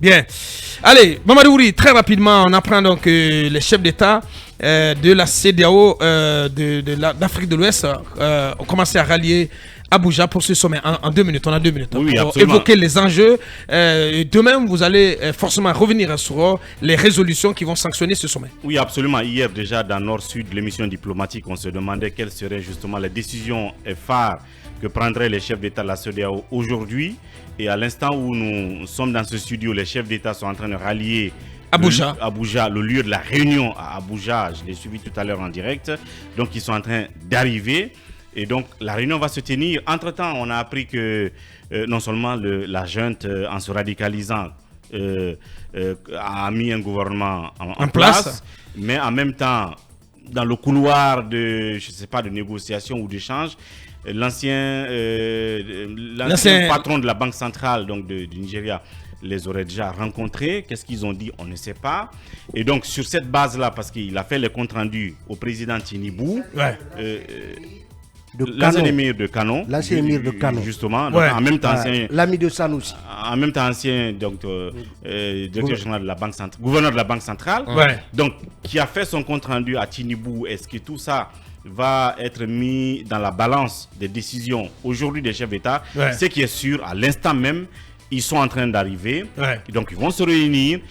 Bien. Allez, Mamadou Ouri, très rapidement, on apprend donc que les chefs d'État de la CEDEAO d'Afrique de l'Ouest ont commencé à rallier Abuja pour ce sommet en 2 minutes. On a 2 minutes Oui, pour absolument. évoquer les enjeux. Demain, vous allez forcément revenir sur les résolutions qui vont sanctionner ce sommet. Oui, absolument. Hier, déjà, dans Nord-Sud, l'émission diplomatique, on se demandait quelles seraient justement les décisions phares que prendraient les chefs d'État de la CEDEAO aujourd'hui. Et à l'instant où nous sommes dans ce studio, les chefs d'État sont en train de rallier Abuja, le lieu de la réunion à Abuja. Je l'ai suivi tout à l'heure en direct. Donc, ils sont en train d'arriver. Et donc, la réunion va se tenir. Entre-temps, on a appris que non seulement la junte, en se radicalisant, a mis un gouvernement en place, mais en même temps, dans le couloir de, je sais pas, de négociation ou d'échange, l'ancien patron de la Banque centrale donc du Nigeria les aurait déjà rencontrés. Qu'est-ce qu'ils ont dit? On ne sait pas. Et donc, sur cette base-là, parce qu'il a fait les comptes rendus au président Tinubu, l'ancien émir de Kano, justement, donc, en même temps l'ami de Sanoussi, en même temps ancien directeur général de la Banque centrale, gouverneur de la Banque centrale, donc qui a fait son compte rendu à Tinubu. Est-ce que tout ça va être mis dans la balance des décisions aujourd'hui des chefs d'État? Ce qui est sûr, à l'instant même, ils sont en train d'arriver, donc ils vont se réunir.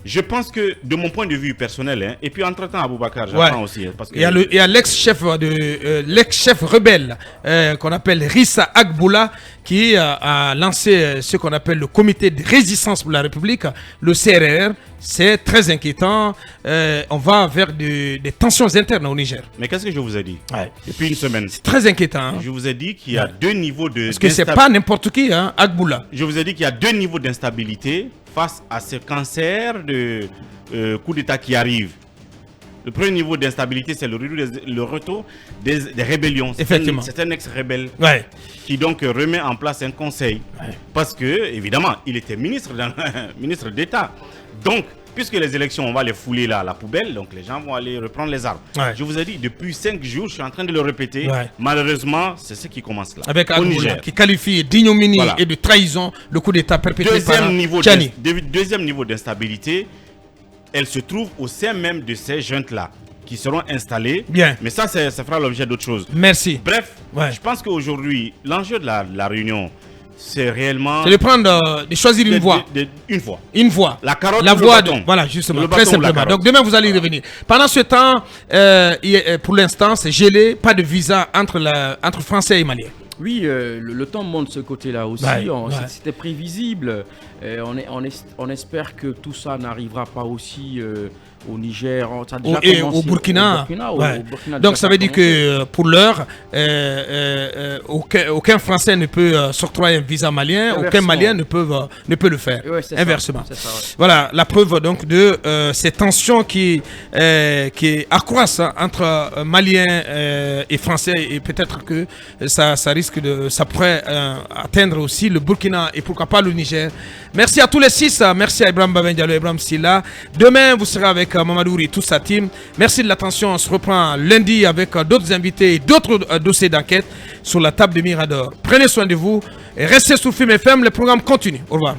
Je pense que, de mon point de vue personnel, et puis entre-temps, Aboubacar, j'apprends aussi. Parce que il y a l'ex-chef rebelle qu'on appelle Rissa Agboula qui a lancé ce qu'on appelle le comité de résistance pour la République, le CRR. C'est très inquiétant. On va vers des tensions internes au Niger. Mais qu'est-ce que je vous ai dit depuis une semaine? C'est très inquiétant. Je vous ai dit qu'il y a 2 niveaux de... Parce que c'est pas n'importe qui, Agboula. Je vous ai dit qu'il y a 2 niveaux d'instabilité face à ce cancer de coup d'État qui arrive. Le premier niveau d'instabilité, c'est le retour des rébellions. C'est un ex-rebelle qui donc remet en place un conseil. Parce que, évidemment, il était ministre d'État. Donc, puisque les élections, on va les fouler là à la poubelle, donc les gens vont aller reprendre les armes. Je vous ai dit, depuis 5 jours, je suis en train de le répéter. Malheureusement, c'est ce qui commence là. Avec Agboula, qui qualifie d'ignominie et de trahison le coup d'État perpétré par Tchani. Deuxième niveau d'instabilité, elle se trouve au sein même de ces juntes-là qui seront installées. Mais ça fera l'objet d'autre chose. Merci. Bref, je pense qu'aujourd'hui, l'enjeu de la réunion, c'est réellement... C'est de choisir une voie. Une voie. La carotte la ou voie le bâton. Voilà, justement, le très bâton simplement. Donc demain, vous allez y revenir. Pendant ce temps, pour l'instant, c'est gelé. Pas de visa entre Français et Maliens. Oui, le temps monte de ce côté-là aussi. C'était prévisible. On espère que tout ça n'arrivera pas aussi au Niger, et au Burkina. Donc ça veut dire que pour l'heure, aucun Français ne peut s'octroyer un visa malien, aucun Malien ne peut le faire. Inversement. Voilà la preuve donc de ces tensions qui accroissent entre Maliens et Français, et peut-être que ça pourrait atteindre aussi le Burkina et pourquoi pas le Niger. Merci à tous les 6, merci à Ibrahim Babendialo, Ibrahim Silla. Demain vous serez avec Mamadou Ouri et toute sa team. Merci de l'attention. On se reprend lundi avec d'autres invités et d'autres dossiers d'enquête sur la table de Mirador. Prenez soin de vous et restez sur Film FM. Le programme continue. Au revoir.